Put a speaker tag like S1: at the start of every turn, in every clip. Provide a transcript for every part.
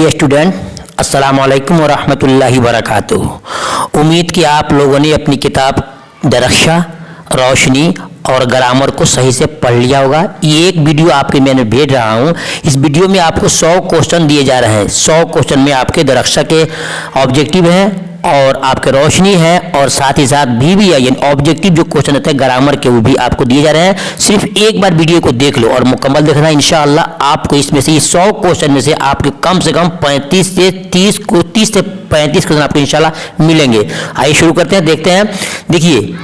S1: Dear student, अस्सलाम वालेकुम व रहमतुल्लाहि व बरकातुहू। उम्मीद कि आप लोगों ने अपनी किताब दरख्शा, रोशनी और ग्रामर को सही से पढ़ लिया होगा। ये एक वीडियो आपके मैंने भेज रहा हूँ। इस वीडियो में आपको 100 क्वेश्चन दिए जा रहे हैं। 100 क्वेश्चन में आपके दरख्शा के ऑब्जेक्टिव हैं और आपके रोशनी है और साथ ही साथ भी यानी ऑब्जेक्टिव जो क्वेश्चन होते हैं ग्रामर के, वो भी आपको दिए जा रहे हैं। सिर्फ एक बार वीडियो को देख लो और मुकम्मल देखना, इंशाअल्लाह आपको इसमें से 100 क्वेश्चन में से आपके कम से कम 30 से 35 क्वेश्चन आपको इंशाअल्लाह मिलेंगे। आइए शुरू करते हैं, देखते हैं। देखिए,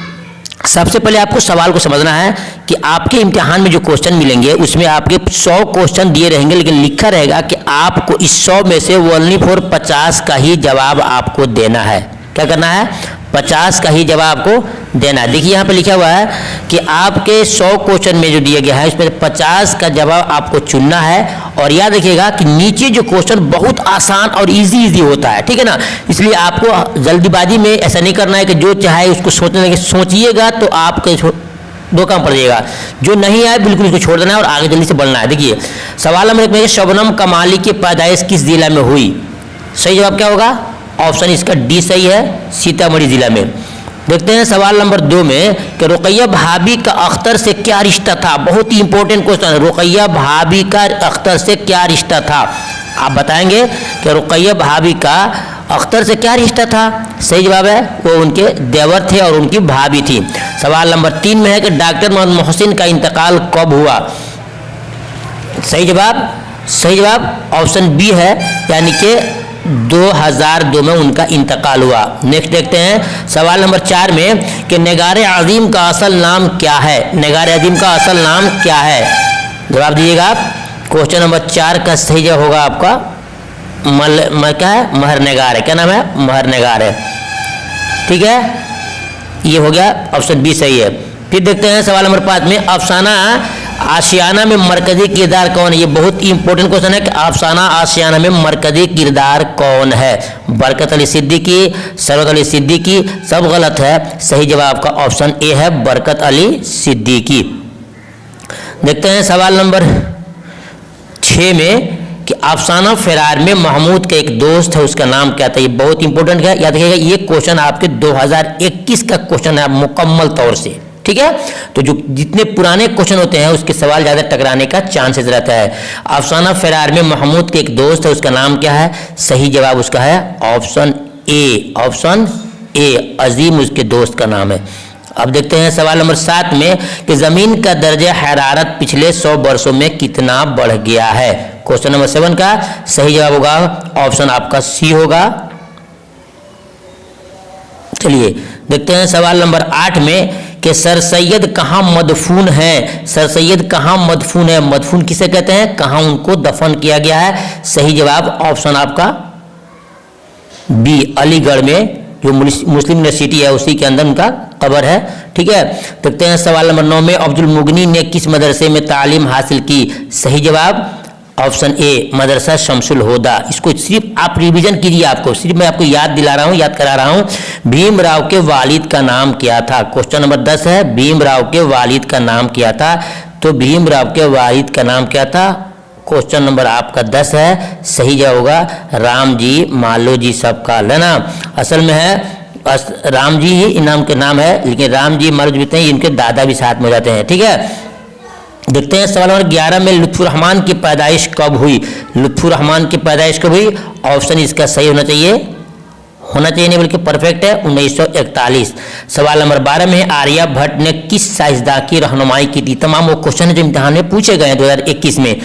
S1: सबसे पहले आपको सवाल को समझना है कि आपके इम्तिहान में जो क्वेश्चन मिलेंगे उसमें आपके 100 क्वेश्चन दिए रहेंगे, लेकिन लिखा रहेगा कि आपको इस 100 में से ओनली फॉर 50 का ही जवाब आपको देना है। क्या करना है? 50 का ही जवाब आपको देना है। देखिए यहाँ पे लिखा हुआ है कि आपके 100 क्वेश्चन में जो दिया गया है उसमें 50 का जवाब आपको चुनना है। और याद रखिएगा कि नीचे जो क्वेश्चन बहुत आसान और इजी होता है, ठीक है ना। इसलिए आपको जल्दीबाजी में ऐसा नहीं करना है कि जो चाहे उसको सोचने लगे। सोचिएगा तो आपके दो काम पड़ जाएगा। जो नहीं आए बिल्कुल उसको छोड़ देना है और आगे जल्दी से बढ़ना है। देखिए सवाल नंबर 1 में, शबनम कमाली की पैदाइश किस जिला में हुई? सही जवाब क्या होगा? ऑप्शन इसका डी सही है, सीतामढ़ी जिला में। देखते हैं सवाल नंबर 2 में कि रुकैया भाभी का अख्तर से क्या रिश्ता था? बहुत ही इंपॉर्टेंट क्वेश्चन है। रुकैया भाभी का अख्तर से क्या रिश्ता था? आप बताएंगे कि रुकैया भाभी का अख्तर से क्या रिश्ता था? सही जवाब है, वो उनके देवर थे और उनकी भाभी थी। सवाल नंबर 3 में है कि डॉक्टर मोहम्मद मोहसिन का इंतकाल कब हुआ? सही जवाब ऑप्शन बी है, यानी कि 2002 में उनका इंतकाल हुआ। नेक्स्ट देखते हैं सवाल नंबर 4 में कि निगार अजीम का असल नाम क्या है? निगार अजीम का असल नाम क्या है? जवाब दीजिएगा आप। क्वेश्चन नंबर 4 का सही जवाब होगा आपका क्या है? महरनिगार है। क्या नाम है? महरनिगार है। ठीक है, ये हो गया, ऑप्शन बी सही है। फिर देखते हैं सवाल नंबर 5 में, अफसाना आशियाना में मरकजी किरदार कौन है? ये बहुत ही इंपॉर्टेंट क्वेश्चन है कि अफसाना आशियाना में मरकजी किरदार कौन है? बरकत अली सिद्दीकी, सरवत अली सिद्दीकी, सब गलत है। सही जवाब का ऑप्शन ए है, बरकत अली सिद्दीकी। देखते हैं सवाल नंबर 6 में कि अफसाना फरार में महमूद का एक दोस्त है, उसका नाम क्या था? ये बहुत इंपॉर्टेंट है, याद रखिएगा। ये क्वेश्चन आपके 2021 का क्वेश्चन है मुकम्मल तौर से, ठीक है। तो जो जितने पुराने क्वेश्चन होते हैं उसके सवाल ज़्यादा टकराने का चांसेस रहता है। अफसाना फरार में महमूद के एक दोस्त है, उसका नाम क्या है? सही जवाब उसका है ऑप्शन ए, अजीम उसके दोस्त का नाम है। अब देखते हैं सवाल नंबर 7 में कि ज़मीन का दर्जा हरारत पिछले 100 वर्षों में कितना बढ़ गया है? क्वेश्चन नंबर 7 का सही जवाब होगा ऑप्शन आपका सी होगा। चलिए देखते हैं सवाल नंबर 8 में कि सर सैयद कहाँ मदफून है? सर सैयद कहाँ मदफून है? मदफून किसे कहते हैं? कहाँ उनको दफन किया गया है? सही जवाब ऑप्शन आपका बी, अलीगढ़ में जो मुस्लिम यूनिवर्सिटी है उसी के अंदर उनका कब्र है। ठीक है, देखते हैं सवाल नंबर 9 में, अब्दुल मुगनी ने किस मदरसे में तालीम हासिल की? सही जवाब ऑप्शन ए, मदरसा शमसुल होदा। इसको सिर्फ आप रिवीजन कीजिए, आपको सिर्फ मैं आपको याद दिला रहा हूँ, याद करा रहा हूँ। भीमराव के वालिद का नाम क्या था? क्वेश्चन नंबर 10 है, भीमराव के वालिद का नाम क्या था? तो भीमराव के वालिद का नाम क्या था? क्वेश्चन नंबर आपका 10 है, सही जवाब होगा राम जी मालो जी सबका, है ना। असल में है राम जी ही इनाम के नाम है, लेकिन राम जी मालो जी हैं, इनके दादा भी साथ में हो जाते हैं। ठीक है, देखते हैं सवाल नंबर 11 में, लुत्फुर रहमान की पैदाइश कब हुई? लुत्फुर रहमान की पैदाइश कब हुई? ऑप्शन इसका सही होना चाहिए नहीं बल्कि परफेक्ट है, 1941। सवाल नंबर 12 में, आर्यभट्ट ने किस साइंसदान की रहनुमाई की थी? तमाम वो क्वेश्चन है जो इम्तिहान में पूछे गए हैं 2021 में।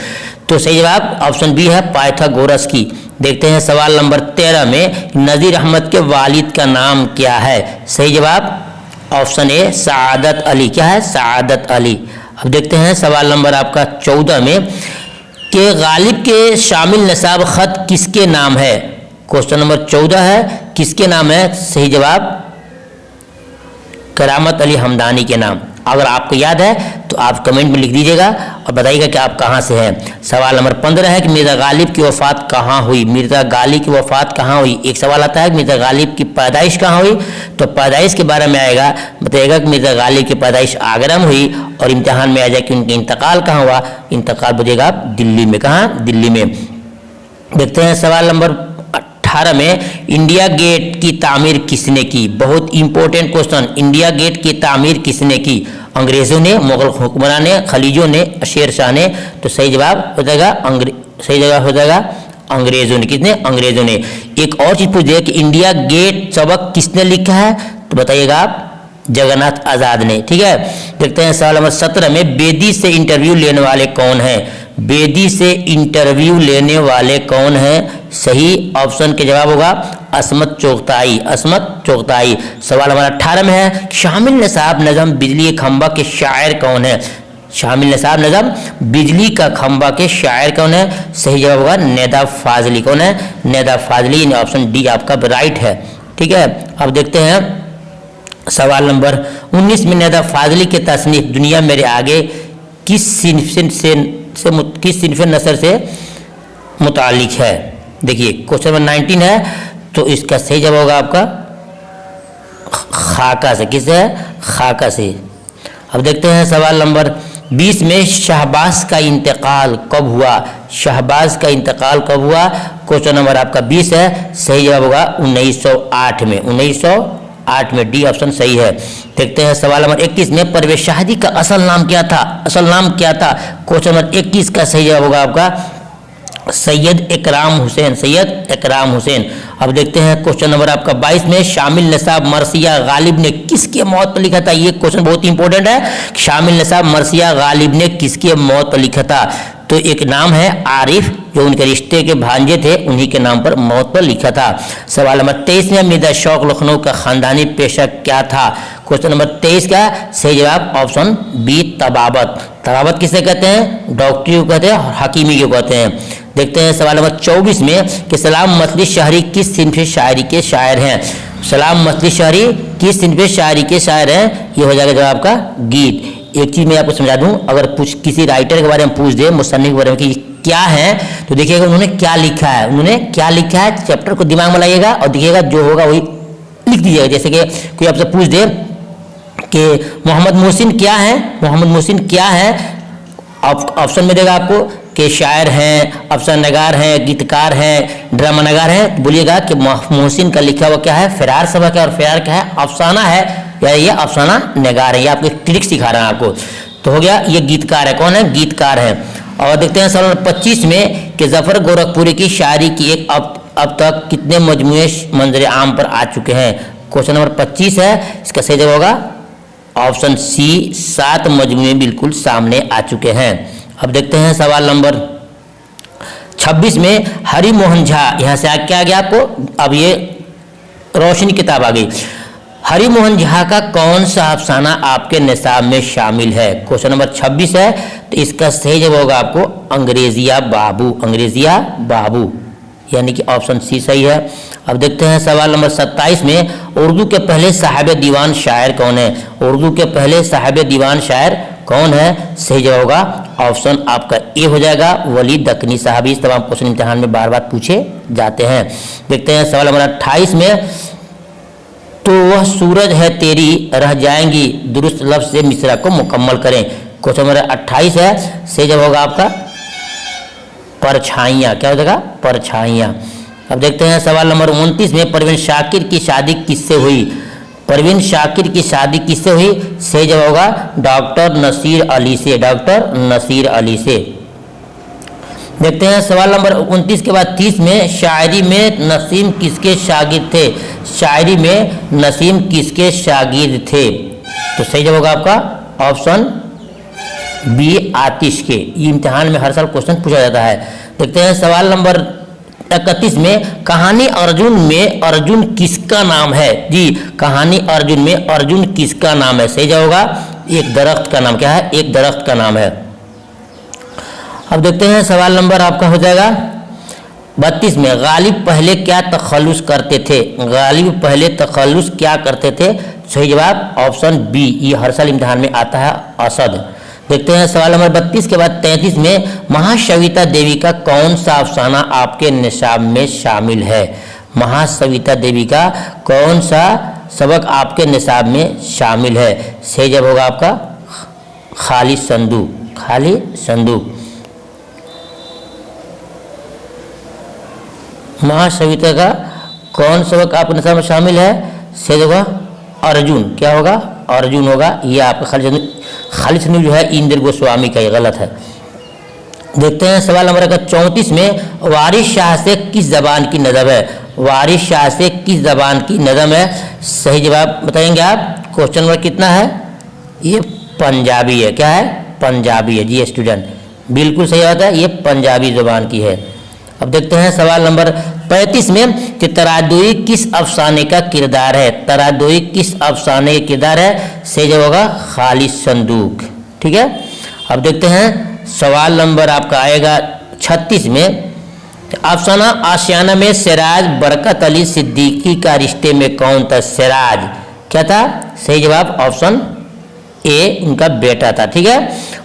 S1: तो सही जवाब ऑप्शन बी है, पाइथागोरस की। देखते हैं सवाल नंबर 13 में, नज़ीर अहमद के वालिद का नाम क्या है? सही जवाब ऑप्शन ए, सआदत अली। क्या है? सआदत अली। अब देखते हैं सवाल नंबर आपका 14 में कि गालिब के शामिल नसाब खत किसके नाम है? क्वेश्चन नंबर 14 है, किसके नाम है? सही जवाब करामत अली हमदानी के नाम। अगर आपको याद है तो आप कमेंट में लिख दीजिएगा और बताइएगा कि आप कहाँ से हैं। सवाल नंबर 15 है कि मिर्ज़ा गालिब की वफ़ात कहाँ हुई? मिर्ज़ा गालिब की वफ़ात कहाँ हुई? एक सवाल आता है कि मिर्ज़ा गालिब की पैदाइश कहाँ हुई? तो पैदाइश के बारे में आएगा, बताइएगा कि मिर्ज़ा गालिब की पैदाइश आगरा में हुई। और इम्तिहान में आ जाए कि उनका इंतकाल कहाँ हुआ? इंतकाल बोलिएगा आप दिल्ली में। कहाँ? दिल्ली में। देखते हैं सवाल नंबर 18 में, इंडिया गेट की तामीर किसने की? बहुत इंपॉर्टेंट क्वेश्चन। इंडिया गेट की तामीर किसने की? अंग्रेजों ने, मुगल हुक्मरान ने, खलीजों ने, शेर शाह ने? तो सही जवाब हो जाएगा सही जवाब हो जाएगा अंग्रेजों ने। किसने? अंग्रेजों ने। एक और चीज पूछ दिया कि इंडिया गेट सबक किसने लिखा है? तो बताइएगा आप, जगन्नाथ आजाद ने। ठीक है, देखते हैं सवाल नंबर 17 में, बेदी से इंटरव्यू लेने वाले कौन हैं? बेदी से इंटरव्यू लेने वाले कौन हैं? सही ऑप्शन के जवाब होगा असमत चोगताई। असमत चोगताई। सवाल नंबर 18 में है, शामिल निसाब नज़म बिजली के खंबा के शायर कौन है? शामिल निसाब नज़म बिजली का खंबा के शायर कौन है? सही जवाब होगा नेदा फाजली। कौन है? नेदा फाजली। ऑप्शन डी आपका राइट है। ठीक है, अब देखते हैं सवाल नंबर 19 में, नेदा फाजली के तसनीफ दुनिया मेरे आगे किस सिनफ नसर से मुतालिक है? देखिए क्वेश्चन नंबर 19 है, तो इसका सही जवाब होगा आपका खाका से। किससे है? खाका से। अब देखते हैं सवाल नंबर 20 में, शहबाज का इंतकाल कब हुआ? शहबाज का इंतकाल कब हुआ? क्वेश्चन नंबर आपका 20 है। सही जवाब होगा 1908 में। 1908 में। डी ऑप्शन सही है। देखते हैं सवाल नंबर 21 में, परवेज शादी का असल नाम क्या था? असल नाम क्या था? क्वेश्चन नंबर 21 का सही जवाब होगा आपका सैयद इकराम हुसैन। सैयद इकराम हुसैन। अब देखते हैं क्वेश्चन नंबर आपका 22 में, शामिल निसाब मरसिया गालिब ने किसके मौत पर लिखा था? ये क्वेश्चन बहुत इंपॉर्टेंट है। शामिल निसाब मरसिया गालिब ने किसके मौत पर लिखा था? तो एक नाम है आरिफ, जो उनके रिश्ते के भांजे थे, उन्हीं के नाम पर मौत पर लिखा था। सवाल नंबर 23 में, मिर्जा शौक लखनऊ का खानदानी पेशा क्या था? क्वेश्चन नंबर 23 का सही जवाब ऑप्शन बी तबाबत। तबाबत किसे कहते हैं? डॉक्टरी को कहते हैं और हकीमी को कहते हैं। देखते हैं सवाल नंबर 24 में कि सलाम मतली शहरी किस सिन्फ शायरी के शायर हैं? सलाम मतली शहरी किस सिन्फ शायरी के शायर हैं? ये हो जाएगा जवाब आपका गीत। एक चीज मैं आपको समझा दूं, अगर किसी राइटर के बारे में पूछ दे, मुसन्निफ के बारे में कि क्या है, तो देखिएगा उन्होंने क्या लिखा है। उन्होंने क्या लिखा है, चैप्टर को दिमाग में लाइएगा और देखिएगा जो होगा वही लिख दीजिएगा। जैसे कि कोई आपसे पूछ दे कि मोहम्मद मोहसिन क्या है? मोहम्मद मोहसिन क्या है? ऑप्शन में देगा आपको कि शायर हैं, अफसाना नगार हैं, गीतकार हैं, ड्रामा नगार हैं। बोलिएगा कि मोहसिन का लिखा हुआ क्या है? फिरार सबक है। और फिरार क्या है? अफसाना है, या ये अफसाना नगार है। ये आपको ट्रिक सिखा रहा है आपको। तो हो गया, ये गीतकार है। कौन है? गीतकार है। और देखते हैं सवाल 25 में कि जफर गोरखपुरी की शायरी की एक अब तक कितने मजमूए मंजर आम पर आ चुके हैं? क्वेश्चन नंबर 25 है। इसका सही जवाब होगा ऑप्शन सी 7 मजमूए बिल्कुल सामने आ चुके हैं। अब देखते हैं सवाल नंबर 26 में, हरि मोहन झा, यहाँ से क्या आ गया आपको? अब ये रोशनी किताब आ गई। हरि मोहन झा का कौन सा अफसाना आपके निसाब में शामिल है? क्वेश्चन नंबर 26 है, तो इसका सही जवाब होगा आपको अंग्रेजिया बाबू। अंग्रेजिया बाबू, यानी कि ऑप्शन सी सही है। अब देखते हैं सवाल नंबर 27 में, उर्दू के पहले साहिब दीवान शायर कौन है? उर्दू के पहले साहिब दीवान शायर कौन है? सही जवाब होगा ऑप्शन आपका ए हो जाएगा वली दक्कनी साहब। इस तमाम क्वेश्चन इम्तिहान में बार बार पूछे जाते हैं। देखते हैं सवाल नंबर 28 में, तो वह सूरज है तेरी रह जाएंगी, दुरुस्त लफ्ज से मिसरा को मुकम्मल करें। क्वेश्चन नंबर 28 है। सही जवाब होगा आपका परछाइयाँ। क्या हो जाएगा? परछाइयाँ। अब देखते हैं सवाल नंबर 29 में, परवीन शाकिर की शादी किससे हुई? परवीन शाकिर की शादी किससे हुई? सही जवाब होगा डॉक्टर नसीर अली से। डॉक्टर नसीर अली से। देखते हैं सवाल नंबर 29 के बाद 30 में, शायरी में नसीम किसके शागिर्द थे? शायरी में नसीम किसके शागिर्द थे? तो सही जवाब होगा आपका ऑप्शन बी आतिश के। ये इम्तिहान में हर साल क्वेश्चन पूछा जाता है। देखते हैं सवाल नंबर 31 में, कहानी अर्जुन में अर्जुन किसका नाम है? जी, कहानी अर्जुन में अर्जुन किसका नाम है? सही जवाब होगा एक दरख्त का नाम। क्या है? एक दरख्त का नाम है। अब देखते हैं सवाल नंबर आपका हो जाएगा 32 में, गालिब पहले क्या तखल्लुस करते थे? गालिब पहले तखल्लुस क्या करते थे? सही जवाब ऑप्शन बी। ये हर साल इम्तिहान में आता है, असद। देखते हैं सवाल नंबर 32 के बाद 33 में, महासविता देवी का कौन सा अफसाना आपके निसाब में शामिल है? महासविता देवी का कौन सा सबक आपके निसाब में शामिल है? सही जवाब होगा आपका खाली संदूक। खाली संदूक। महासविता का कौन सबक आपके नशा में शामिल है? सही होगा अर्जुन। क्या होगा? अर्जुन होगा। ये आपका खालिद जो है इंदिर गोस्वामी का, ये गलत है। देखते हैं सवाल नंबर 34 में वारिस शाह से किस जबान की नज़म है? वारिस शाह से किस जबान की नज़म है? सही जवाब बताएंगे आप। क्वेश्चन नंबर कितना है? ये पंजाबी है। क्या है? पंजाबी है जी स्टूडेंट, बिल्कुल सही बात है, ये पंजाबी जुबान की है। अब देखते हैं सवाल नंबर 35 में कि तरादुई किस अफसाने का किरदार है? तरादुई किस अफसाने का किरदार है? सही जवाब होगा खालिद संदूक। ठीक है। अब देखते हैं सवाल नंबर आपका आएगा 36 में, अफसाना आशियाना में सिराज बरकत अली सिद्दीकी का रिश्ते में कौन था? सिराज क्या था? सही जवाब ऑप्शन ए उनका बेटा था। ठीक है।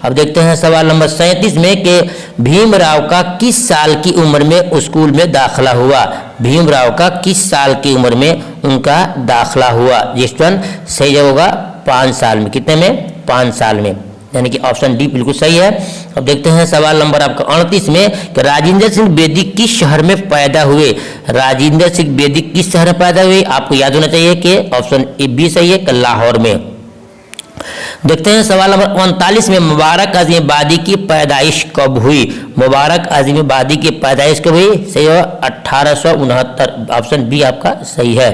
S1: अब देखते हैं सवाल नंबर 37 में कि भीमराव का किस साल की उम्र में स्कूल में दाखिला हुआ? भीमराव का किस साल की उम्र में उनका दाखिला हुआ? स्टूडेंट सही जवाब होगा 5 साल में। कितने में? 5 साल में, यानी कि ऑप्शन डी बिल्कुल सही है। अब देखते हैं सवाल नंबर आपका 38 में कि राजेंद्र सिंह बेदी किस शहर में पैदा हुए? राजेंद्र सिंह बेदी किस शहर में पैदा हुए? आपको याद होना चाहिए कि ऑप्शन ए बी सही है कि लाहौर में। देखते हैं सवाल नंबर 39 में मुबारक आज़म-ए-बादी की पैदाइश कब हुई? मुबारक आज़म-ए-बादी की पैदाइश कब हुई? सही है 1869। ऑप्शन बी आपका सही है।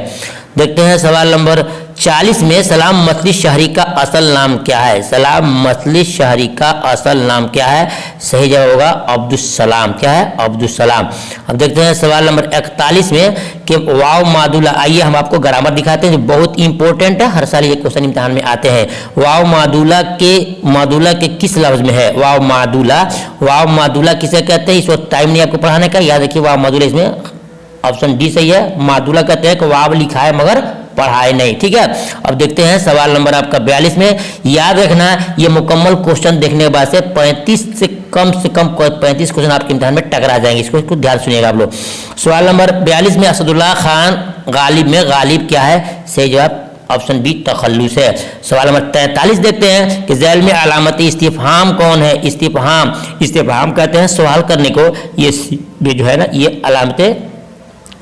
S1: देखते हैं सवाल नंबर 40 में सलाम मजलिस शहरी का असल नाम क्या है? सलाम मजलिस शहरी का असल नाम क्या है? सही जवाब होगा अब्दुस्सलाम। क्या है? अब्दुस्सलाम। अब देखते हैं सवाल नंबर 41 में कि वाव मादुला। आइए हम आपको ग्रामर दिखाते हैं जो बहुत इंपॉर्टेंट है, हर साल ये क्वेश्चन इम्तिहान में आते हैं। वाव मादुला के किस लफ्ज में है? वाव मादुला किसे कहते हैं? इस वक्त टाइम नहीं आपको पढ़ाने का, याद रखिए वाव मादुला इसमें ऑप्शन डी सही है। मादुला कहते हैं कि वाव लिखा है मगर पढ़ाए नहीं। ठीक है। अब देखते हैं सवाल नंबर आपका 42 में, याद रखना ये मुकम्मल क्वेश्चन देखने के बाद से 35 से कम 35 क्वेश्चन आपके इम्तिहान में टकरा जाएंगे, इसको ध्यान सुनिएगा आप लोग। सवाल नंबर 42 में असदुल्ला खान गालिब में गालिब क्या है? सही जवाब ऑप्शन बी तखल्लुस है। सवाल नंबर 43 देखते हैं कि ज़ैल में अलामत इस्तिफहाम कौन है? इस्तिफहाम कहते हैं सवाल करने को, ये जो है ना ये अलामत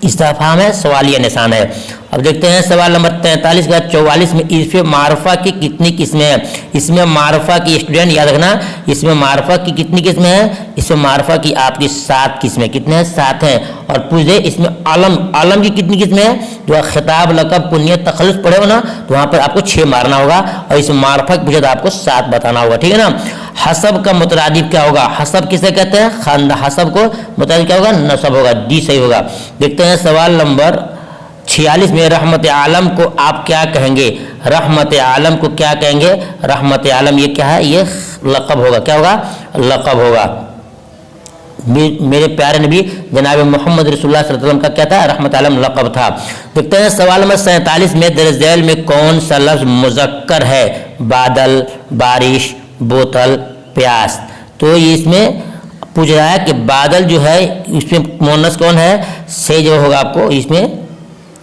S1: इस्तिफहाम है, सवालिया निशान है। अब देखते हैं सवाल नंबर 43 का 44 में इसमें मारफा की कितनी किस्में हैं? इसमें मारफा की स्टूडेंट याद रखना, इसमें मारफा की कितनी किस्में हैं? इसमें मारफा की आपकी 7 किस्में। कितने हैं? 7 हैं। और पूछ दे इसमें आलम की कितनी किस्में हैं? जो खिताब लक़ब कुनियत तखल्लुस पढ़े हो ना तो वहाँ पर आपको 6 मारना होगा, और इसमें मारफा की पूछे तो आपको 7 बताना होगा। ठीक है ना। हसब का मुतरादिफ क्या होगा? हसब किसे कहते हैं? खानदान। हसब को मुतरादिफ क्या होगा? नसब होगा। डी सही होगा। देखते हैं सवाल नंबर 46 में रहमत आलम को आप क्या कहेंगे? रहमत आलम को क्या कहेंगे? रहमत आलम ये क्या है? ये लक़ब होगा। क्या होगा? लक़ब होगा। मेरे प्यारे नबी जनाब मोहम्मद रसूलुल्लाह सल्लल्लाहु अलैहि वसल्लम का क्या था? रहमत आलम लक़ब था। देखते हैं सवाल नंबर 47 में दरअसल में कौन सा लफ्ज़ मुज़क्कर है? बादल, बारिश, बोतल, प्यास। तो इसमें पूछ रहा है कि बादल जो है इसमें मुअन्नस कौन है? सही जवाब होगा आपको इसमें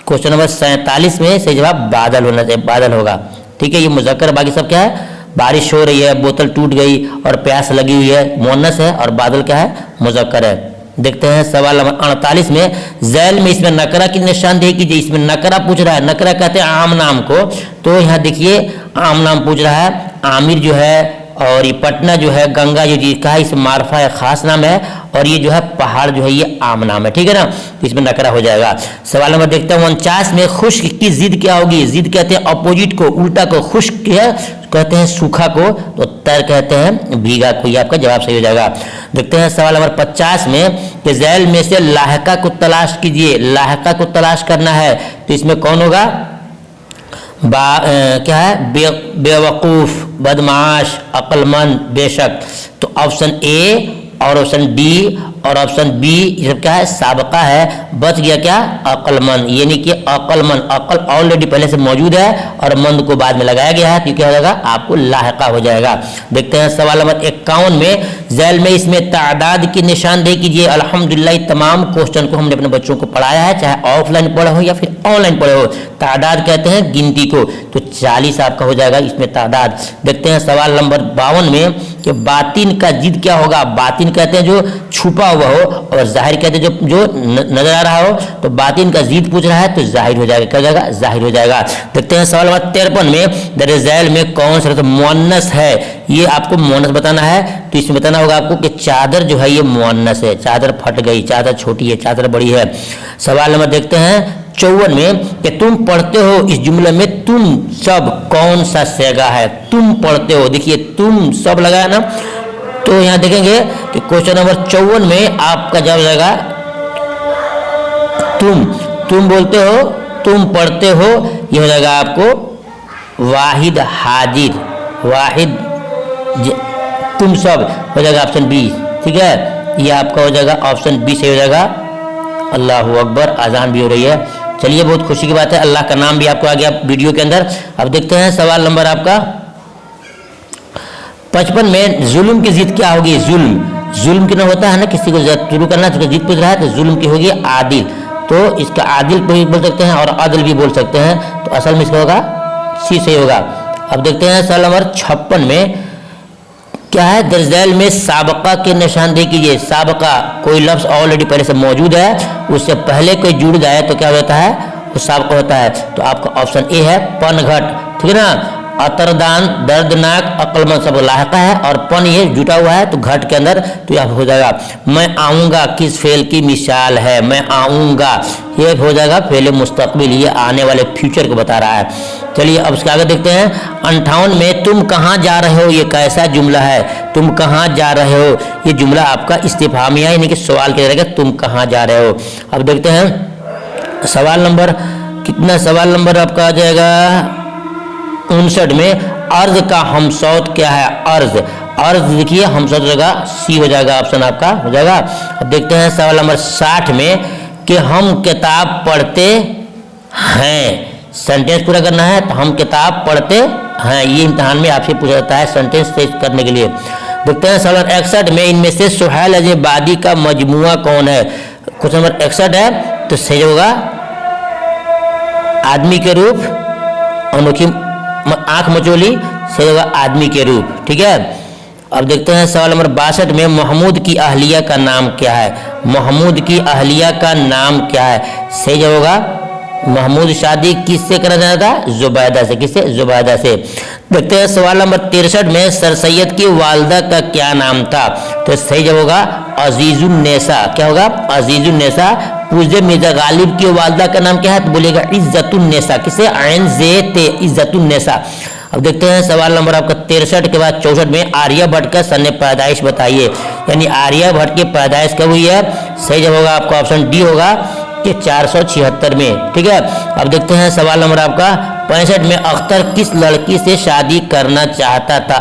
S1: क्वेश्चन नंबर 47 में सही जवाब बादल होना चाहिए, बादल होगा। ठीक है। ये मुज़क्कर, बाकी सब क्या है? बारिश हो रही है, बोतल टूट गई और प्यास लगी हुई है, मुअन्नस है, और बादल क्या है? मुज़क्कर है। देखते हैं सवाल नंबर 48 में ज़ैल में इसमें नकरा की निशानदेही कीजिए। इसमें नकरा पूछ रहा है, नकरा कहते हैं आम नाम को। तो यहाँ देखिए आम नाम पूछ रहा है, आमिर जो है और ये पटना जो है, गंगा जो जी का है इस मारफा है, खास नाम है, और ये जो है पहाड़ जो है ये आम नाम है। ठीक है ना। तो इसमें नकरा हो जाएगा। सवाल नंबर देखते हैं 49 में खुश्क की जिद क्या होगी? जिद कहते हैं अपोजिट को, उल्टा को। खुश्क है कहते हैं सूखा को, तो तर कहते हैं भीगा को। ये आपका जवाब सही हो जाएगा। देखते हैं सवाल नंबर 50 में कि ज़ैल में से लाहिका को तलाश कीजिए। लाहिका को तलाश करना है तो इसमें कौन होगा? क्या है? बेवकूफ़, बदमाश, अक्लमंद, बेशक। तो ऑप्शन ए और ऑप्शन डी और ऑप्शन बी ये सब क्या है? साबका है। बच गया क्या? अक्लमंद, यानी कि अक्लमंद, अक्ल ऑलरेडी पहले से मौजूद है और मंद को बाद में लगाया गया है, तो क्या हो जाएगा? आपको लाहिका हो जाएगा। देखते हैं सवाल नंबर 51 में ज़ैल में इसमें तादाद की निशानदेही कीजिए। अल्हम्दुलिल्लाह तमाम क्वेश्चन को हमने अपने बच्चों को पढ़ाया है, चाहे ऑफलाइन पढ़े हो या फिर ऑनलाइन पढ़े हो। तादाद कहते हैं गिनती को। तो 40 आपका हो जाएगा इसमें तादाद। देखते हैं सवाल नंबर 52 में कि बातिन का जिद क्या होगा। बातिन कहते हैं जो छुपा हुआ हो, और जाहिर कहते हैं जो नजर आ रहा हो। तो बातिन का जिद पूछ रहा है तो जाहिर हो जाएगा, क्या हो जाएगा, जाहिर हो जाएगा। देखते हैं सवाल नंबर 53 में द रिजल्ट में कौन सा मुअन्नस है। ये आपको मुअन्नस बताना है, तो इसमें बताना होगा आपको कि चादर जो है ये मुअन्नस है, चादर फट गई, चादर छोटी है, चादर बड़ी है। सवाल नंबर देखते हैं 54 में कि तुम पढ़ते हो इस जुमले में तुम सब कौन सा सेगा है। तुम पढ़ते हो, देखिए तुम सब लगा है ना, तो यहां देखेंगे कि क्वेश्चन नंबर 54 में आपका जवाब जाएगा तुम बोलते हो, तुम पढ़ते हो, ये हो जाएगा आपको वाहिद हाजिर, वाहिद तुम सब हो जाएगा ऑप्शन बी। ठीक है, ये आपका हो जाएगा ऑप्शन बी से हो जाएगा। अल्लाह अकबर, आजान भी हो रही है। चलिए, बहुत खुशी की बात है, अल्लाह का नाम भी आपको आ गया वीडियो के अंदर। अब देखते हैं सवाल नंबर आपका 55 में जुल्म की जिद क्या होगी। जुल्म की ना होता है ना, किसी को शुरू करना तो जिद पूछ रहा है, तो जुल्म की होगी आदिल। तो इसका आदिल भी बोल सकते हैं और अदल भी बोल सकते हैं, तो असल में इसका होगा सी सही होगा। अब देखते हैं सवाल नंबर 56 में क्या है। दर्जैल में साबका के निशानदेही कीजिए। साबका कोई लफ्ज ऑलरेडी पहले से मौजूद है, उससे पहले कोई जुड़ जाए तो क्या होता है, वो साबका होता है। तो आपका ऑप्शन ए है पनघट। ठीक है ना, अतरदान, दर्दनाक, अक्लमंद सब लाहका है, और पन ये जुटा हुआ है तो घट के अंदर, तो यह हो जाएगा मैं आऊँगा किस फेल की मिसाल है। मैं आऊँगा ये हो जाएगा फेल मुस्तकबिल, ये आने वाले फ्यूचर को बता रहा है। चलिए अब उसके आगे देखते हैं 58 में तुम कहाँ जा रहे हो, ये कैसा जुमला है। तुम कहाँ जा रहे हो, ये जुमला आपका इस्तिफामिया यानी कि सवाल के रहेगा, तुम कहाँ जा रहे हो। अब देखते हैं सवाल नंबर कितना, सवाल नंबर आपका आ जाएगा 59 में अर्ज का हमसौत क्या है। अर्ज देखिए हमसौत होगा सी हो जाएगा, ऑप्शन आपका हो जाएगा। अब देखते हैं सवाल नंबर 60 में कि हम किताब पढ़ते हैं। सेंटेंस पूरा करना है, तो हम किताब पढ़ते हैं, ये इम्तिहान में आपसे पूछा जाता है सेंटेंस सेट करने के लिए। देखते हैं सवाल 61 में इनमें से सुहैल अजबादी का मजमुआ कौन है। क्वेश्चन नंबर 61 है, तो सही होगा आदमी के रूप, अनोखी आंख मचोली, सही होगा आदमी के रूप। ठीक है, अब देखते हैं सवाल नंबर 62 में महमूद की अहलिया का नाम क्या है। महमूद की अहलिया का नाम क्या है, सही होगा महमूद शादी किससे करा जाता था, जुबैदा से। किससे, जुबैदा से। देखते हैं सवाल नंबर 63 में सर सैयद की वालदा का क्या नाम था, तो सही जवाब होगा अजीजुन्नेसा। क्या होगा, अजीजुन्नेसा। पूजे मिर्जा गालिब की वालदा का नाम क्या है, तो बोलेगा इज्जतुन्नेसा। किसे, ऐन जे ते, इज्जतुन्नेसा। अब देखते हैं सवाल नंबर आपका 63 के बाद 64 में आर्यभट्ट का सन पैदाइश बताइए, यानी आर्यभट्ट की पैदाइश कब हुई है। सही जवाब होगा आपका ऑप्शन डी होगा कि 476 में। ठीक है, अब देखते हैं सवाल नंबर आपका 65 में अख्तर किस लड़की से शादी करना चाहता था।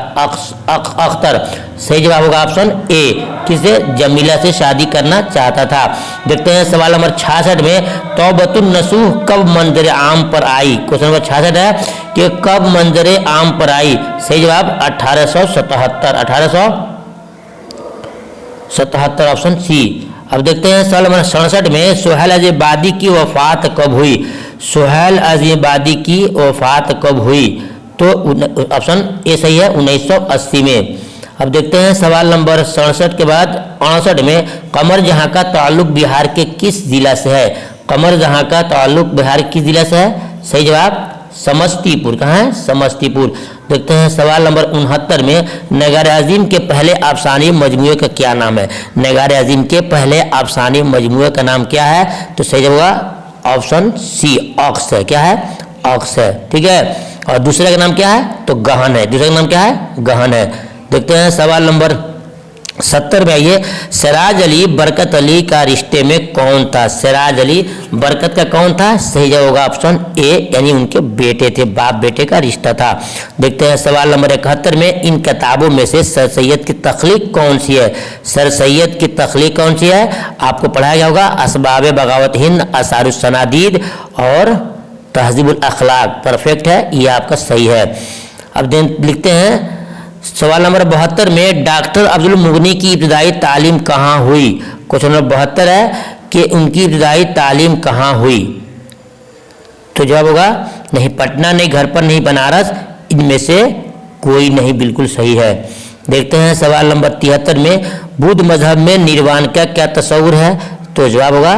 S1: अख्तर, सही जवाब होगा ऑप्शन ए, किसे, जमीला से शादी करना चाहता था। देखते हैं सवाल नंबर 66 में तौबतुन नसूह कब मंजर आम पर आई। क्वेश्चन नंबर 66 है कि कब मंजर आम पर आई। सही जवाब 1877, 1877 ऑप्शन सी। अब देखते हैं सवाल नंबर 67 में सुहैल अजबादी की वफात कब हुई। सुहैल अजबादी की वफात कब हुई, तो ऑप्शन ए सही है 1980 में। अब देखते हैं सवाल नंबर 67 के बाद 68 में कमर जहां का ताल्लुक बिहार के किस जिला से है। कमर जहां का ताल्लुक बिहार किस जिला से है, सही जवाब समस्तीपुर। कहाँ है, समस्तीपुर। देखते हैं सवाल नंबर 69 में नगारे अजीम के पहले अफसानी मजमूए का क्या नाम है। नगारे अजीम के पहले अफसानी मजमूए का नाम क्या है, तो सही होगा ऑप्शन सी, ऑक्स है। क्या है, ऑक्स है। ठीक है, और दूसरे का नाम क्या है, तो गहन है। दूसरे का नाम क्या है, गहन है। देखते हैं सवाल नंबर 70 में आइए, सिराज अली बरकत अली का रिश्ते में कौन था। सिराज अली बरकत का कौन था, सही जवाब होगा ऑप्शन ए, यानी उनके बेटे थे, बाप बेटे का रिश्ता था। देखते हैं सवाल नंबर 71 में इन किताबों में से सर सैयद की तख्लीक कौन सी है। सर सैयद की तख्लीक कौन सी है, आपको पढ़ाया गया होगा असबाब बगावत हिंद, असारुस सनादीद और तहजीबुल अखलाक। परफेक्ट है, ये आपका सही है। अब लिखते हैं सवाल नंबर 72 में डॉक्टर अब्दुल मुगनी की इब्तिदाई तालीम कहाँ हुई। क्वेश्चन नंबर 72 है कि उनकी इब्तिदाई तालीम कहाँ हुई, तो जवाब होगा नहीं, पटना नहीं, घर पर नहीं, बनारस, इनमें से कोई नहीं बिल्कुल सही है। देखते हैं सवाल नंबर 73 में, बुद्ध मजहब में निर्वाण का क्या तस्वुर है? तो जवाब होगा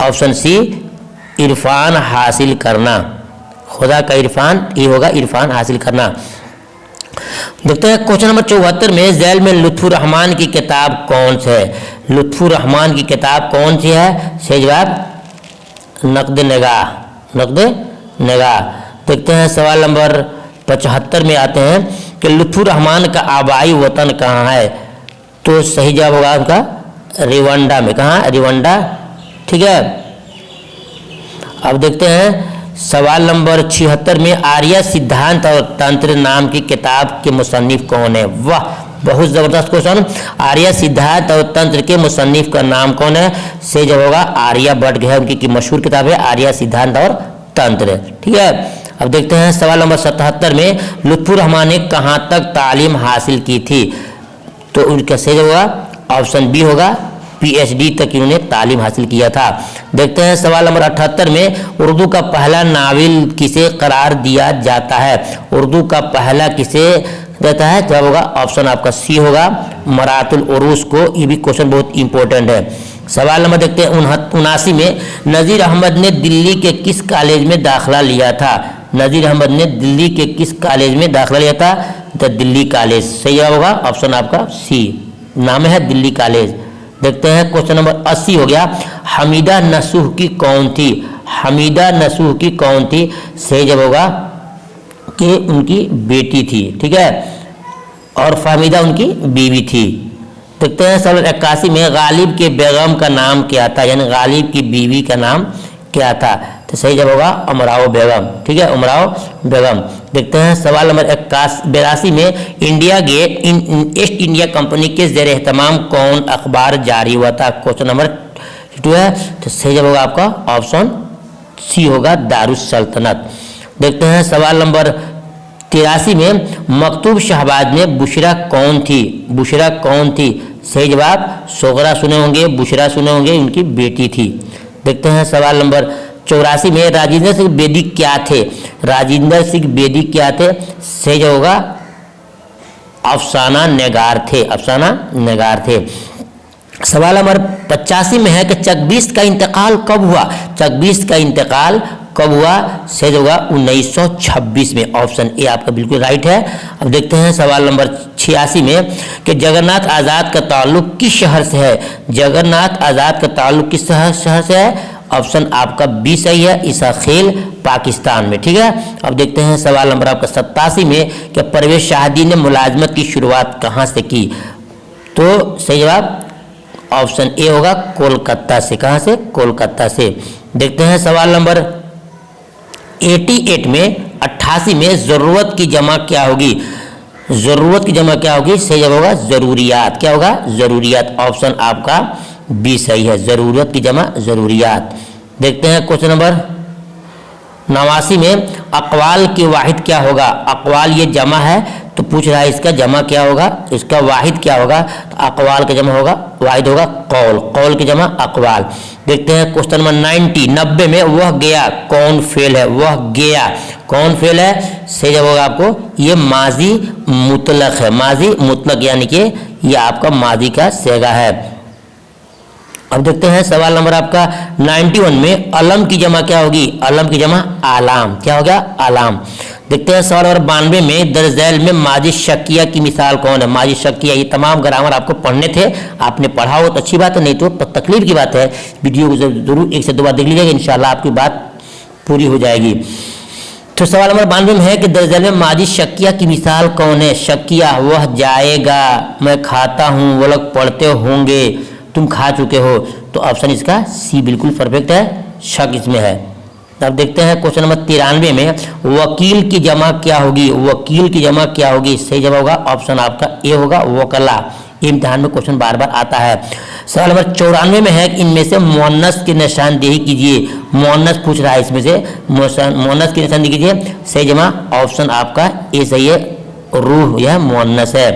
S1: ऑप्शन सी, इरफान हासिल करना, खुदा का इरफान, ये होगा इरफान हासिल करना। देखते हैं क्वेश्चन नंबर 74 में, झैल में लुत्फुर रहमान की किताब कौन सी है? लुत्फुर रहमान की किताब कौन सी है? सही जवाब नक्द निगाह, नक्द निगाह। देखते हैं सवाल नंबर 75 में आते हैं कि लुत्फुर रहमान का आबाई वतन कहाँ है? तो सही जवाब होगा उनका रिवांडा में। कहाँ? रिवांडा, ठीक है। अब देखते हैं सवाल नंबर 76 में, आर्य सिद्धांत और तंत्र नाम की किताब के मुसन्निफ कौन है? वाह, बहुत जबरदस्त क्वेश्चन। आर्य सिद्धांत और तंत्र के मुसन्निफ का नाम कौन है? सही जवाब होगा आर्यभट्ट है, उनकी मशहूर किताब है आर्य सिद्धांत और तंत्र, ठीक है। अब देखते हैं सवाल नंबर 77 में, लुत्फुर रहमान ने कहाँ तक तालीम हासिल की थी? तो उनका सही जवाब होगा ऑप्शन बी होगा, पीएचडी तक इन्होंने तालीम हासिल किया था। देखते हैं सवाल नंबर 78 में, उर्दू का पहला नावल किसे करार दिया जाता है? उर्दू का पहला किसे देता है? जवाब होगा ऑप्शन आपका सी होगा, मरातुल उरूस को। ये भी क्वेश्चन बहुत इंपॉर्टेंट है। सवाल नंबर देखते हैं 79 में, नज़ीर अहमद ने दिल्ली के किस कॉलेज में दाखिला लिया था? नज़ीर अहमद ने दिल्ली के किस कॉलेज में दाखिला लिया था? The Delhi college. सही जवाब होगा ऑप्शन आपका सी, नाम है दिल्ली कॉलेज। देखते हैं क्वेश्चन नंबर 80 हो गया, हमीदा नसूह की कौन थी? हमीदा नसूह की कौन थी? सही जवाब होगा कि उनकी बेटी थी, ठीक है, और फहमीदा उनकी बीवी थी। देखते हैं सवाल 81 में, गालिब के बेगम का नाम क्या था? यानी गालिब की बीवी का नाम क्या था? तो सही जवाब होगा उमराव बेगम, ठीक है, उमराव बेगम। देखते हैं सवाल नंबर 82 में, India Gate East India Company के ज़ेर एहतमाम कौन अखबार जारी हुआ था? क्वेश्चन नंबर 2 है, तो सही जवाब होगा आपका ऑप्शन सी होगा दारुस सल्तनत। देखते हैं सवाल नंबर 83 में, मकतूब शहबाज में बुशरा कौन थी? बुशरा कौन थी? सही जवाब सोगरा सुने होंगे, बुशरा सुने होंगे, उनकी बेटी थी। देखते हैं सवाल नंबर 84 में, राजेंद्र सिंह बेदी क्या थे? राजेंद्र सिंह बेदी क्या थे? सही जवाब होगा अफसाना नेगार थे, अफसाना नेगार थे। सवाल नंबर 85 में है कि चकबीस का इंतकाल कब हुआ? चकबीस का इंतकाल कब हुआ? सही जवाब होगा 1926 में, ऑप्शन ए आपका बिल्कुल राइट है। अब देखते हैं सवाल नंबर 86 में कि जगन्नाथ आज़ाद का ताल्लुक किस शहर से है? जगन्नाथ आज़ाद का ताल्लुक किस शहर से है? ऑप्शन आपका बी सही है, ईसा खेल पाकिस्तान में, ठीक है। अब देखते हैं सवाल नंबर आपका 87 में कि परवेज शाहदी ने मुलाजमत की शुरुआत कहाँ से की? तो सही जवाब ऑप्शन ए होगा कोलकाता से। कहाँ से? कोलकाता से। देखते हैं सवाल नंबर 88 में 88 में, ज़रूरत की जमा क्या होगी? ज़रूरत की जमा क्या होगी? सही जवाब होगा ज़रूरियात। क्या होगा? ज़रूरियात। ऑप्शन आपका बी सही है, ज़रूरत की जमा ज़रूरियात। देखते हैं क्वेश्चन नंबर 89 में, अक़वाल की वाहिद क्या होगा? अक़वाल ये जमा है, तो पूछ रहा है इसका जमा क्या होगा, इसका वाहिद क्या होगा? तो अक़वाल का जमा होगा, वाहिद होगा कौल, कौल की जमा अक़वाल। देखते हैं क्वेश्चन नंबर 90 में, वह गया कौन फेल है? वह गया कौन फेल है? सही जवाब होगा आपको ये माजी मुतलक है, माजी मुतलक, यानी कि ये आपका माजी का सेगा है। अब देखते हैं सवाल नंबर आपका 91 में, अलम की जमा क्या होगी? अलम की जमा आलाम। क्या हो गया? आलाम। देखते हैं सवाल नंबर 92 में, दरजैल में माजी शकिया की मिसाल कौन है? माजी शकिया, ये तमाम ग्रामर आपको पढ़ने थे, आपने पढ़ा हो तो अच्छी बात है, नहीं तो तकलीफ की बात है। वीडियो को जरूर 1 से 2 बार देख लीजिएगा, इंशाल्लाह आपकी बात पूरी हो जाएगी। तो सवाल नंबर 92 में है कि दरजैल में माजी शकिया की मिसाल कौन है? शकिया वह जाएगा, मैं खाता हूँ, वो लोग पढ़ते होंगे, तुम खा चुके हो। तो ऑप्शन इसका सी बिल्कुल परफेक्ट है, शक इसमें है। अब देखते हैं क्वेश्चन नंबर 93 में, वकील की जमा क्या होगी? वकील की जमा क्या होगी? सही जवाब होगा ऑप्शन आपका ए होगा वकला। ये इम्तिहान में क्वेश्चन बार बार आता है। सवाल नंबर 94 में है कि इनमें से मुअन्नस की निशानदेही कीजिए। मुअन्नस पूछ रहा है, इसमें से मुअन्नस की निशानदेही कीजिए। सही जवाब ऑप्शन आपका ए सही है, रूह, यह मुअन्नस है।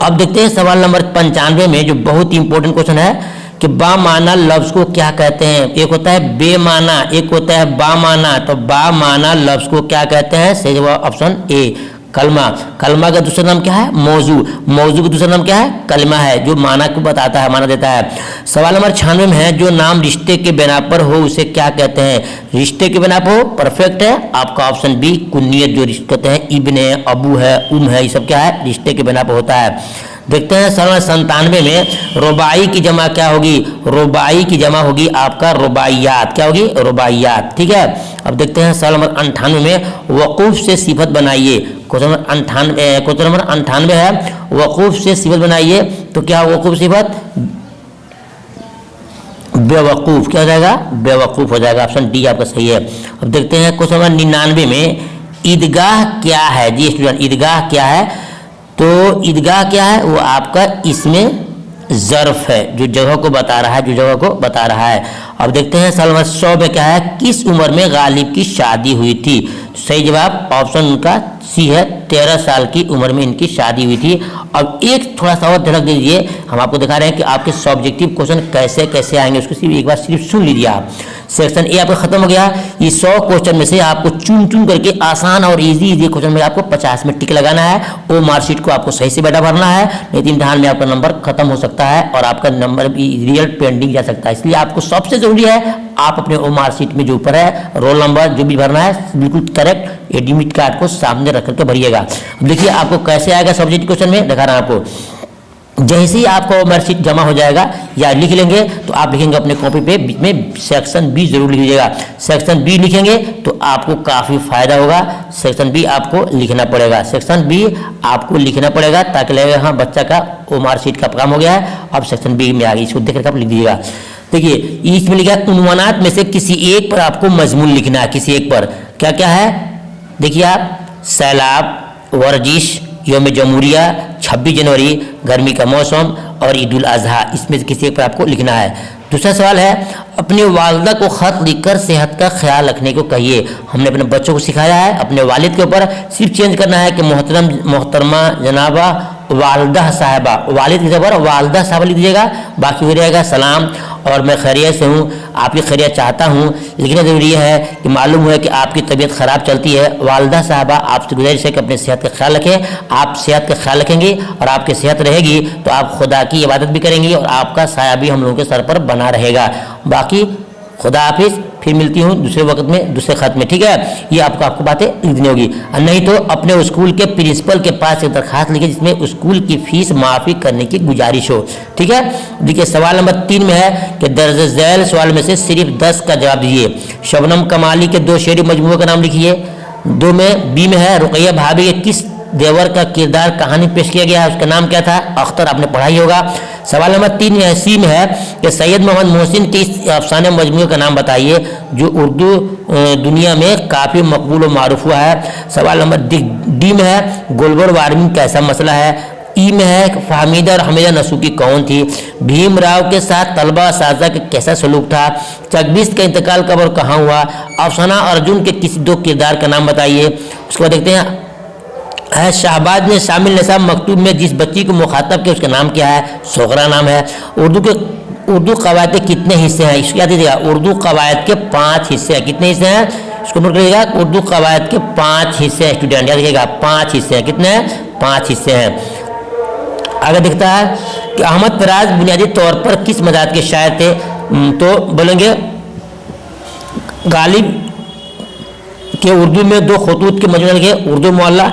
S1: अब देखते हैं सवाल नंबर 95 में, जो बहुत ही इंपॉर्टेंट क्वेश्चन है कि बामाना लफ्ज को क्या कहते हैं। एक होता है बेमाना, एक होता है बामाना। तो बामाना लफ्ज को क्या कहते हैं? सही जवाब ऑप्शन ए कलमा। कलमा का दूसरा नाम क्या है? मौजू। मौजू का दूसरा नाम क्या है? कलमा है, जो माना को बताता है, माना देता है। सवाल नंबर 96 में है, जो नाम रिश्ते के बिना पर हो उसे क्या कहते हैं? रिश्ते के बिना पर हो, परफेक्ट है आपका ऑप्शन बी कुन्नियत। जो रिश्ते कहते हैं इब्न है, अबू है, उम है, ये सब क्या है? रिश्ते के बिना पर होता है। देखते हैं सवाल 97 में रुबाई की जमा क्या होगी? रुबाई की जमा होगी आपका रुबाइयात। क्या होगी? रुबाइयात। ठीक है। अब देखते हैं सवाल नंबर 98 में वकूफ से सिफत बनाइए। क्वेश्चन नंबर 98 है, वकूफ से सिफत बनाइए। तो क्या वकूफ सिफत? बेवकूफ। क्या हो जाएगा? बेवकूफ हो जाएगा। ऑप्शन डी आपका सही है। अब देखते हैं क्वेश्चन नंबर 99 में ईदगाह क्या है? जी स्टूडेंट, ईदगाह क्या है? तो ईदगाह क्या है? वो आपका इसमें ज़र्फ है, जो जगह को बता रहा है, जो जगह को बता रहा है। अब देखते हैं सवाल नंबर 100 में क्या है, किस उम्र में गालिब की शादी हुई थी? सही जवाब ऑप्शन उनका सी है, 13 साल की उम्र में इनकी शादी हुई थी। अब एक थोड़ा सा और ध्यान दीजिए, हम आपको दिखा रहे हैं कि आपके सब्जेक्टिव क्वेश्चन कैसे कैसे आएंगे, उसको सिर्फ एक बार सिर्फ सुन लीजिए आप। सेक्शन ए आपका खत्म हो गया। ये 100 क्वेश्चन में से आपको चुन चुन करके आसान और इजी क्वेश्चन में आपको 50 में टिक लगाना है। वो मार्कशीट को आपको सही से बेटा भरना है, नहीं तो इम्तिहान में आपका नंबर खत्म हो सकता है और आपका नंबर भी रियल पेंडिंग जा सकता है। इसलिए आपको सबसे जरूरी है आप अपने ओ मार्कशीट में जो ऊपर है रोल नंबर जो भी भरना है बिल्कुल करेक्ट एडमिट कार्ड को सामने रख करके भरिएगा। अब देखिए आपको कैसे आएगा सब्जेक्ट क्वेश्चन में, दिखा रहा हूं आपको। जैसे ही आपका मार्कशीट जमा हो जाएगा या लिख लेंगे तो आप लिखेंगे अपने कॉपी पे बीच में सेक्शन बी जरूर लिख लीजिएगा। सेक्शन बी लिखेंगे तो आपको काफ़ी फायदा होगा। सेक्शन बी आपको लिखना पड़ेगा, सेक्शन बी आपको लिखना पड़ेगा ताकि लगेगा हाँ बच्चा का वो मार्कशीट का काम हो गया है। अब सेक्शन बी में आ गई, इसको देख करके आप लिख दीजिएगा। देखिए इसमें लिखा है उन्वानात में से किसी एक पर आपको मजमून लिखना है। किसी एक पर क्या क्या है देखिए आप, सैलाब, वर्जिश, योम जमहूरिया, 26 जनवरी, गर्मी का मौसम और ईद उल अजहा, इसमें से किसी एक पर आपको लिखना है। दूसरा सवाल है अपने वालिदा को खत लिखकर सेहत का ख्याल रखने को कहिए। हमने अपने बच्चों को सिखाया है अपने वालिद के ऊपर सिर्फ चेंज करना है कि मोहतरमा जनाबा वालदा साहबा, वालिद की जगह पर वालदा साहबा लिख दीजिएगा। बाकी हो रहेगा सलाम और मैं खैरियत से हूँ, आपकी खैरियत चाहता हूँ। लिखना ज़रूरी है कि मालूम हुआ कि आपकी तबीयत ख़राब चलती है। वालदा साहबा आपसे गुजारिश है कि अपने सेहत का ख्याल रखें। आप सेहत का ख्याल रखेंगे और आपकी सेहत रहेगी तो आप खुदा की इबादत भी करेंगे और आपका साया भी हम लोगों के सर पर बना रहेगा। बाकी खुदा हाफिज़, फिर मिलती हूँ दूसरे वक्त में दूसरे खत में, ठीक है। ये आपको बातें लिखनी होगी, नहीं तो अपने स्कूल के प्रिंसिपल के पास एक दरखास्त लिखिए जिसमें स्कूल की फीस माफ़ी करने की गुजारिश हो, ठीक है। देखिए सवाल नंबर 3 में है कि दर्ज झैल सवाल में से सिर्फ 10 का जवाब दीजिए। शबनम कमाली के 2 शेरी मजमूओं का नाम लिखिए। 2 में बी में है रुकैया भाभी के किस देवर का किरदार कहानी पेश किया गया है, उसका नाम क्या था? अख्तर, आपने पढ़ा ही होगा। सवाल नंबर 3 सी में है कि सैयद मोहम्मद मोहसिन के इस अफसाने मजमूए का नाम बताइए जो उर्दू दुनिया में काफ़ी मकबूल और मारूफ हुआ है। सवाल नंबर डी में है ग्लोबल वार्मिंग कैसा मसला है। ई में है फाहमीदा और हमीदा नसूकी कौन थी। भीमराव के साथ तलबा साजा का कैसा सलूक था। चकबिस्त का इंतकाल कब और कहाँ हुआ। अफसाना अर्जुन के किसी 2 किरदार का नाम बताइए। उसके बाद देखते हैं शाहबाज ने शामिल निसाब मकतूब में जिस बच्ची को मुखातब किया उसका नाम क्या है? सोगरा नाम है। उर्दू कवायद के कितने हिस्से हैं? इसको याद दीजिएगा, उर्दू कवायद के 5 हिस्से हैं। कितने हिस्से हैं इसको नोट करिएगा। उर्दू कवायद के 5 हिस्से हैं स्टूडेंट, याद रखिएगा 5 हिस्से हैं। कितने हैं? 5 हिस्से हैं। आगे दिखता है कि अहमद फराज बुनियादी तौर पर किस मजाज के शायर थे? तो बोलेंगे गालिब के उर्दू में 2 खतूत के मजमूए लिखे, उर्दू मोहल्ला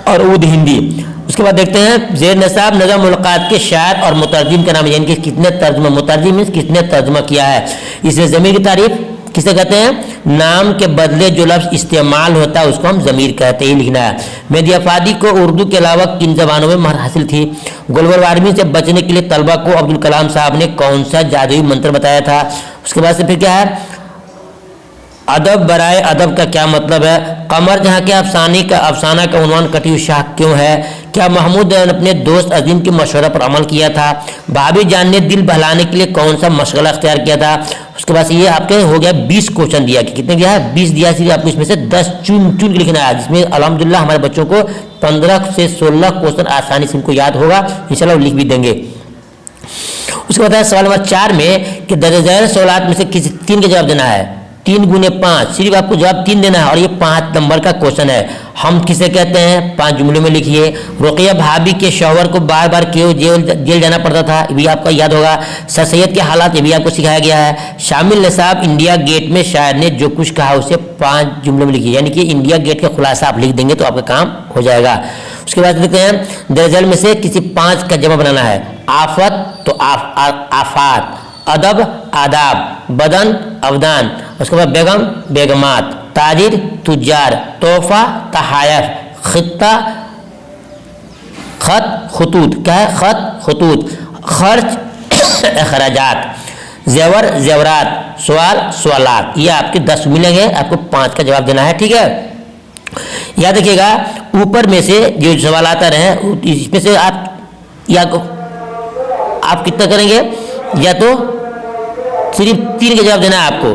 S1: और उर्द हिंदी। उसके बाद देखते हैं ज़ेर नसाब नज़म मुलाकात के शायर और मुतरजिम का नाम, यानी कि कितने तर्जुमा, मुतरजिम मीन्स किसने तर्जुमा किया है। इसमें ज़मीर की तारीफ किसे कहते हैं? नाम के बदले जो लफ्ज़ इस्तेमाल होता है उसको हम ज़मीर कहते ही लिखना है। मेहदी अफादी को उर्दू के अलावा किन ज़बानों में महर हासिल थी। ग्लोबल वार्मिंग से बचने के लिए तलबा को अब्दुल कलाम साहब ने कौन सा जादुई मंत्र बताया था। उसके बाद से फिर क्या है अदब बराए अदब का क्या मतलब है। कमर जहाँ के अफसाना का उन्वान कटी हुई शाख क्यों है। क्या महमूद ने अपने दोस्त अजीम के मशवरा पर अमल किया था। भाभी जान ने दिल बहलाने के लिए कौन सा मशगला अख्तियार किया था। उसके बाद ये आपके हो गया 20 क्वेश्चन दिया कि कितने दिया है 20 दिया। सीधे आपको इसमें से 10 चुन चुन के लिखना है, जिसमें अल्हम्दुलिल्लाह हमारे बच्चों को 15 से 16 क्वेश्चन आसानी से इनको याद होगा, इंशाल्लाह लिख भी देंगे। उसके बाद है सवाल नंबर 4 में कि दर्ज सवाल में से किसी 3 का जवाब देना है। 3 गुने 5, सिर्फ आपको जवाब 3 देना है और ये 5 नंबर का क्वेश्चन है। हम किसे कहते हैं, 5 जुमलों में लिखिए। रुकैया भाभी के शौहर को बार बार क्यों जेल जाना पड़ता था, ये भी आपका याद होगा। सर सैयद के हालात, ये भी आपको सिखाया गया है। शामिल नसाब इंडिया गेट में शायर ने जो कुछ कहा उसे 5 जुमलों में लिखिए, यानी कि इंडिया गेट का खुलासा आप लिख देंगे तो आपका काम हो जाएगा। उसके बाद देखते हैं दर्जल में से किसी 5 का जमा बनाना है। आफत तो आफात, अदब आदाब, बदन अवदान, उसके बाद बेगम बेगमात, ताजिर तुजार, तोहफा तहायफ, खित्ता खत खतूत, क्या है खत खतूत, खर्च अखराजात, जेवर जेवरात, सवाल सवालात। ये आपके 10 मिलेंगे, आपको 5 का जवाब देना है, ठीक है। याद रखिएगा ऊपर में से जो सवाल आता रहे इसमें से आप कितना करेंगे, या तो सिर्फ 3 का जवाब देना है आपको।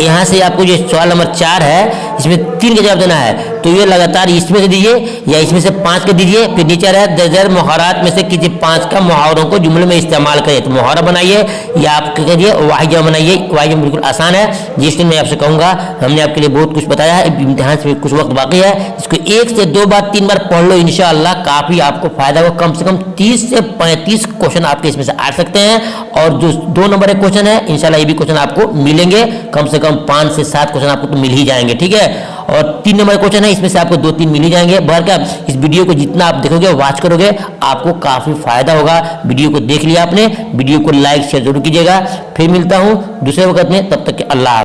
S1: यहाँ से आपको जो सवाल नंबर 4 है इसमें 3 का जवाब देना है, तो ये लगातार इसमें से दीजिए या इसमें से 5 का दीजिए। फिर नीचे रहे दर्जर मुहावरात में से किसी 5 का मुहावरों को जुमले में इस्तेमाल करिए। तो मुहावरा बनाइए या आप करिए वाहिद जमा बनाइए। वाहिद जमा बिल्कुल आसान है, जिस दिन मैं आपसे कहूँगा। हमने आपके लिए बहुत कुछ बताया है, इम्तिहान से कुछ वक्त बाकी है, इसको 1 से 2 बार 3 बार पढ़ लो, इंशाअल्लाह काफ़ी आपको फायदा होगा। कम से कम 30 से 35 क्वेश्चन आपके इसमें से आ सकते हैं, और जो 2 नंबर के क्वेश्चन है इंशाअल्लाह ये भी क्वेश्चन आपको मिलेंगे। कम से कम 5 से 7 क्वेश्चन आपको तो मिल ही जाएंगे, ठीक है। और 3 नंबर क्वेश्चन है, इसमें से आपको 2-3 मिल ही जाएंगे। बहर क्या इस वीडियो को जितना आप देखोगे वॉच करोगे आपको काफ़ी फायदा होगा। वीडियो को देख लिया आपने, वीडियो को लाइक शेयर जरूर कीजिएगा। फिर मिलता हूँ दूसरे वक्त में, तब तक के अल्लाह।